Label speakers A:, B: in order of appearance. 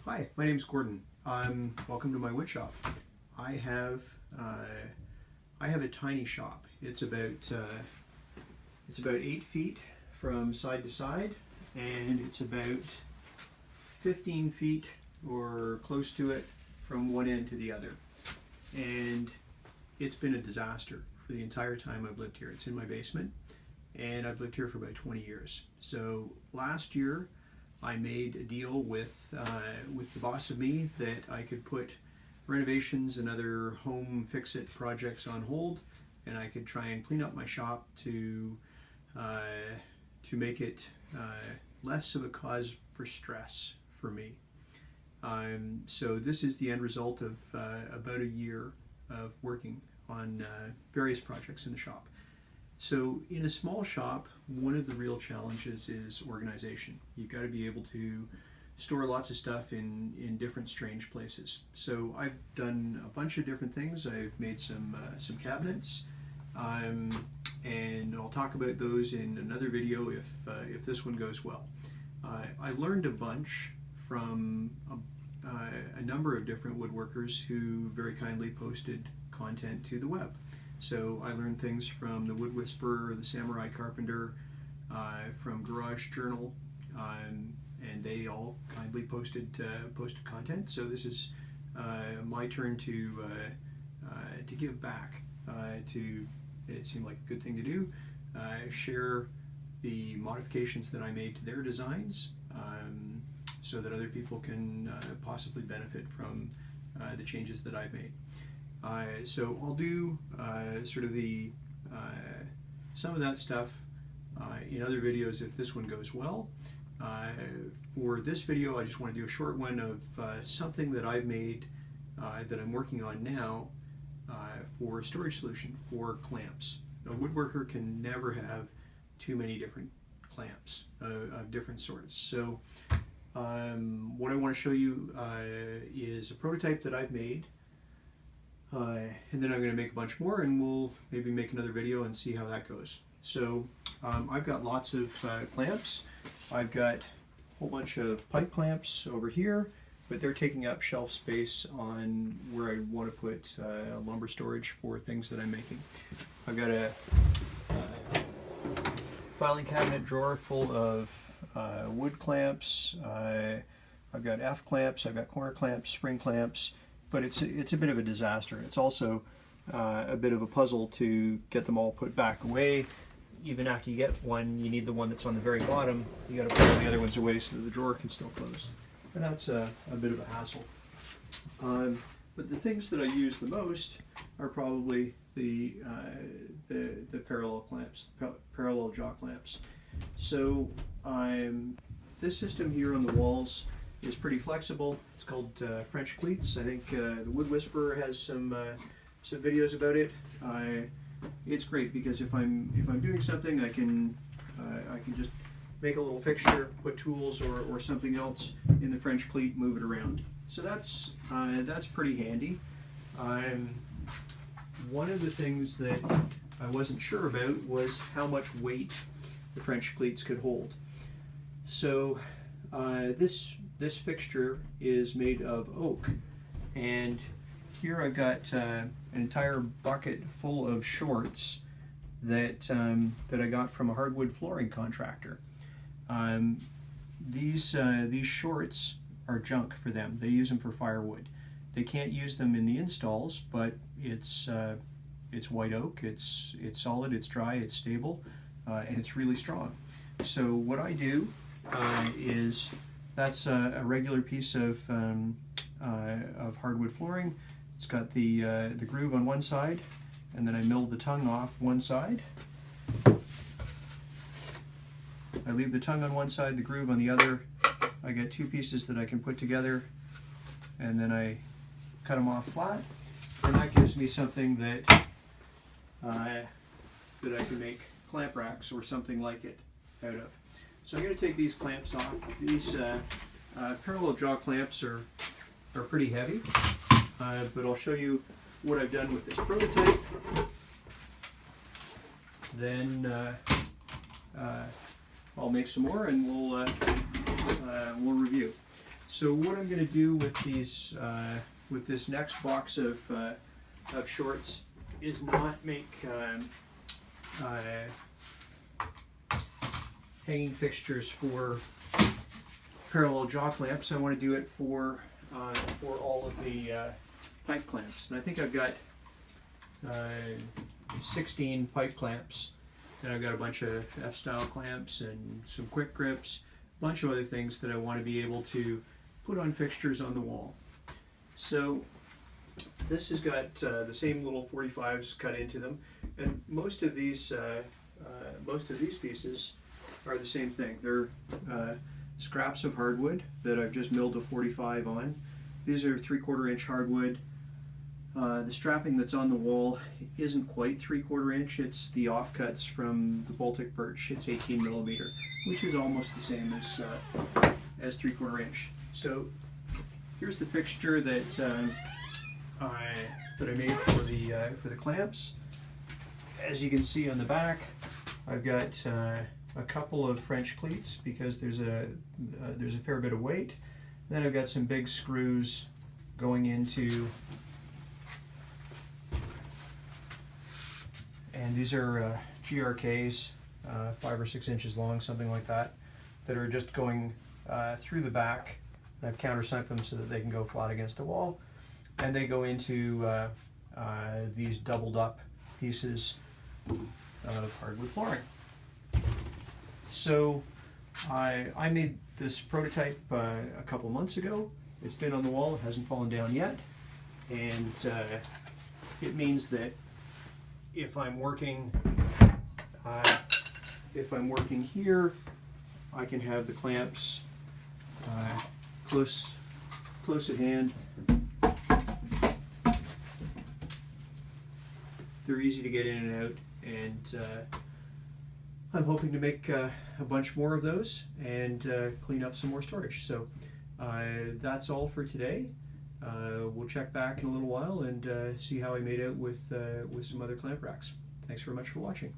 A: Hi, my name's Gordon. Welcome to my wood shop. I have a tiny shop. It's about 8 feet from side to side, and it's about 15 feet or close to it from one end to the other. And it's been a disaster for the entire time I've lived here. It's in my basement, and I've lived here for about 20 years. So last year I made a deal with the boss of me that I could put renovations and other home fix-it projects on hold, and I could try and clean up my shop to make it less of a cause for stress for me. So this is the end result of about a year of working on various projects in the shop. So in a small shop, one of the real challenges is organization. You've got to be able to store lots of stuff in different strange places. So I've done a bunch of different things. I've made some cabinets, and I'll talk about those in another video if this one goes well. I learned a bunch from a number of different woodworkers who very kindly posted content to the web. So I learned things from the Wood Whisperer, the Samurai Carpenter, from Garage Journal, and they all kindly posted content. So this is my turn to give back. It seemed like a good thing to do. Share the modifications that I made to their designs, so that other people can possibly benefit from the changes that I've made. So I'll do sort of the some of that stuff in other videos if this one goes well. For this video, I just want to do a short one of something that I've made that I'm working on now for storage solution for clamps. A woodworker can never have too many different clamps of different sorts. So what I want to show you is a prototype that I've made. And then I'm going to make a bunch more, and we'll maybe make another video and see how that goes. So I've got lots of clamps. I've got a whole bunch of pipe clamps over here, but they're taking up shelf space on where I want to put lumber storage for things that I'm making. I've got a filing cabinet drawer full of wood clamps. I've got F clamps, I've got corner clamps, spring clamps. But it's a bit of a disaster. It's also a bit of a puzzle to get them all put back away. Even after you get one, you need the one that's on the very bottom. You got to put all the other ones away so that the drawer can still close. And that's a bit of a hassle. But the things that I use the most are probably the parallel clamps, parallel jaw clamps. So this system here on the walls is pretty flexible. It's called French Cleats. I think the Wood Whisperer has some videos about it. It's great because if I'm doing something, I can just make a little fixture, put tools or something else in the French Cleat, move it around. So that's pretty handy. One of the things that I wasn't sure about was how much weight the French Cleats could hold. So this fixture is made of oak, and here I've got an entire bucket full of shorts that I got from a hardwood flooring contractor. These shorts are junk for them. They use them for firewood. They can't use them in the installs, but it's white oak. It's solid. It's dry. It's stable, and it's really strong. So what I do is that's a regular piece of hardwood flooring. It's got the groove on one side, and then I milled the tongue off one side. I leave the tongue on one side, the groove on the other. I get two pieces that I can put together, and then I cut them off flat, and that gives me something that I can make clamp racks or something like it out of. So I'm going to take these clamps off. These parallel jaw clamps are pretty heavy, but I'll show you what I've done with this prototype. Then I'll make some more and we'll review. So what I'm going to do with these, with this next box of shorts, is not make hanging fixtures for parallel jaw clamps. I want to do it for all of the pipe clamps, and I think I've got 16 pipe clamps, and I've got a bunch of F-style clamps and some quick grips, a bunch of other things that I want to be able to put on fixtures on the wall. So this has got the same little 45s cut into them, and most of these pieces are the same thing. They're scraps of hardwood that I've just milled a 45 on. These are 3/4 inch hardwood. The strapping that's on the wall isn't quite 3/4 inch. It's the offcuts from the Baltic birch. It's 18 millimeter, which is almost the same as 3/4 inch. So here's the fixture that I made for the clamps. As you can see on the back, I've got a couple of French cleats because there's a fair bit of weight. Then I've got some big screws going into, and these are GRKs, 5 or 6 inches long, something like that, that are just going through the back. I've countersunk them so that they can go flat against the wall, and they go into these doubled up pieces of hardwood flooring. So I made this prototype a couple months ago. It's been on the wall, it hasn't fallen down yet, and it means that if I'm working here, I can have the clamps close at hand. They're easy to get in and out, and I'm hoping to make a bunch more of those and clean up some more storage. So that's all for today. We'll check back in a little while and see how I made out with some other clamp racks. Thanks very much for watching.